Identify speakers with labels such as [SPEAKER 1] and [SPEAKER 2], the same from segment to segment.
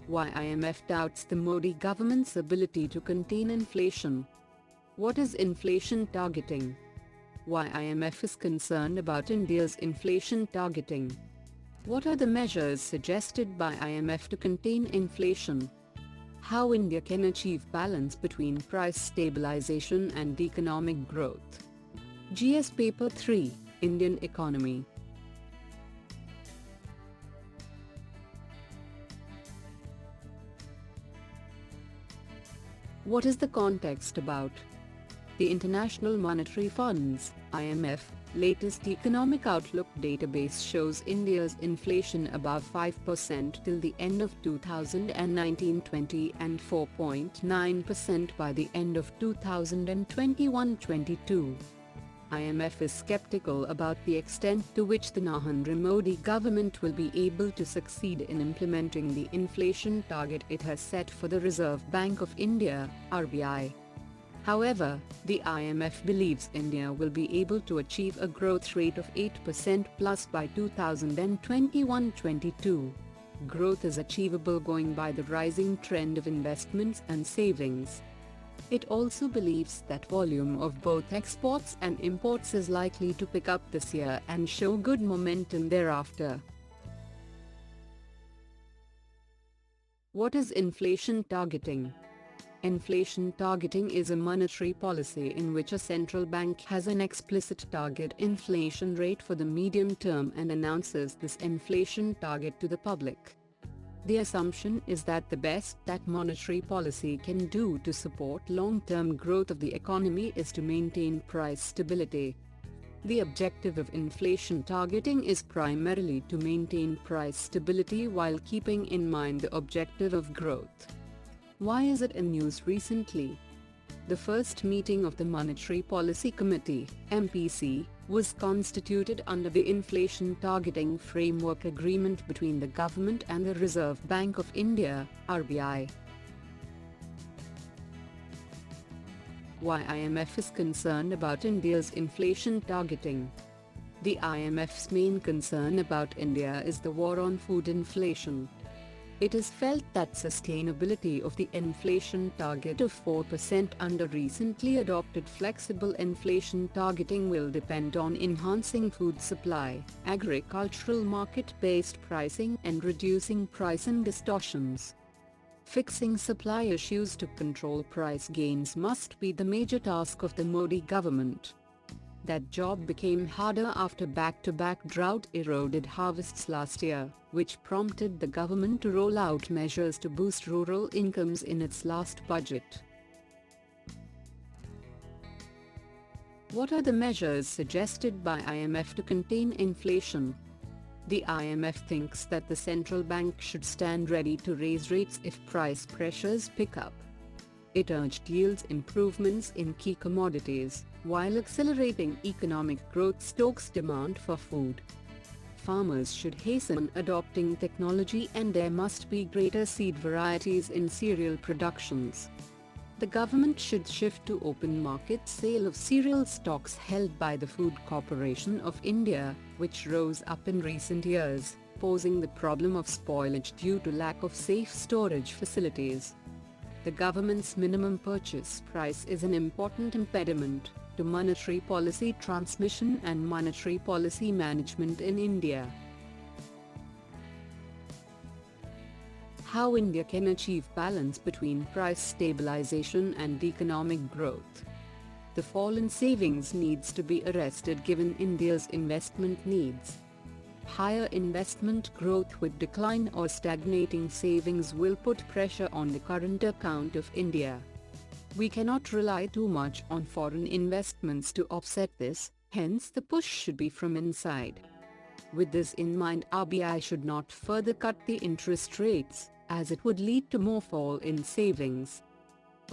[SPEAKER 1] Why IMF doubts the Modi government's ability to contain inflation. What is inflation targeting? Why IMF is concerned about India's inflation targeting. What are the measures suggested by IMF to contain inflation? How India can achieve balance between price stabilization and economic growth. GS Paper 3, Indian Economy. What is the context about? The International Monetary Fund's (IMF) latest economic outlook database shows India's inflation above 5% till the end of 2019-20 and 4.9% by the end of 2021-22. IMF is skeptical about the extent to which the Narendra Modi government will be able to succeed in implementing the inflation target it has set for the Reserve Bank of India (RBI). However, the IMF believes India will be able to achieve a growth rate of 8% plus by 2021-22. Growth is achievable going by the rising trend of investments and savings. It also believes that volume of both exports and imports is likely to pick up this year and show good momentum thereafter. What is inflation targeting? Inflation targeting is a monetary policy in which a central bank has an explicit target inflation rate for the medium term and announces this inflation target to the public. The assumption is that the best that monetary policy can do to support long-term growth of the economy is to maintain price stability. The objective of inflation targeting is primarily to maintain price stability while keeping in mind the objective of growth. Why is it in news recently? The first meeting of the Monetary Policy Committee (MPC) was constituted under the Inflation Targeting Framework Agreement between the government and the Reserve Bank of India (RBI). Why IMF is concerned about India's inflation targeting. The IMF's main concern about India is the war on food inflation. It is felt that sustainability of the inflation target of 4% under recently adopted flexible inflation targeting will depend on enhancing food supply, agricultural market-based pricing and reducing pricing distortions. Fixing supply issues to control price gains must be the major task of the Modi government. That job became harder after back-to-back drought-eroded harvests last year, which prompted the government to roll out measures to boost rural incomes in its last budget. What are the measures suggested by IMF to contain inflation? The IMF thinks that the central bank should stand ready to raise rates if price pressures pick up. It urged yields improvements in key commodities, while accelerating economic growth stokes demand for food. Farmers should hasten adopting technology and there must be greater seed varieties in cereal productions. The government should shift to open market sale of cereal stocks held by the Food Corporation of India, which rose up in recent years, posing the problem of spoilage due to lack of safe storage facilities. The government's minimum purchase price is an important impediment to monetary policy transmission and monetary policy management in India. How India can achieve balance between price stabilization and economic growth. The fall in savings needs to be arrested given India's investment needs. Higher investment growth with decline or stagnating savings will put pressure on the current account of India. We cannot rely too much on foreign investments to offset this, hence the push should be from inside. With this in mind, RBI should not further cut the interest rates, as it would lead to more fall in savings.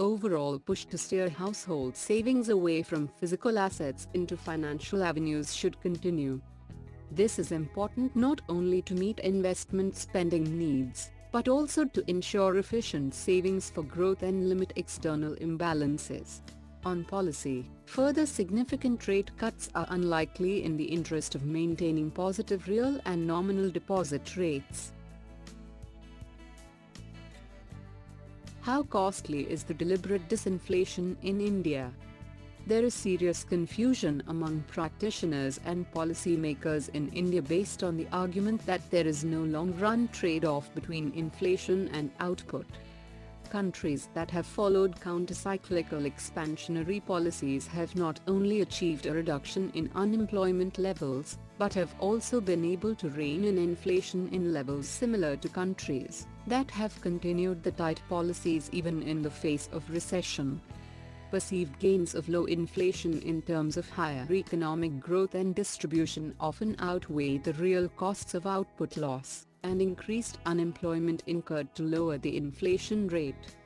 [SPEAKER 1] Overall push to steer household savings away from physical assets into financial avenues should continue. This is important not only to meet investment spending needs, but also to ensure efficient savings for growth and limit external imbalances. On policy, further significant rate cuts are unlikely in the interest of maintaining positive real and nominal deposit rates. How costly is the deliberate disinflation in India? There is serious confusion among practitioners and policymakers in India based on the argument that there is no long-run trade-off between inflation and output. Countries that have followed counter-cyclical expansionary policies have not only achieved a reduction in unemployment levels, but have also been able to rein in inflation in levels similar to countries that have continued the tight policies even in the face of recession. Perceived gains of low inflation in terms of higher economic growth and distribution often outweigh the real costs of output loss and increased unemployment incurred to lower the inflation rate.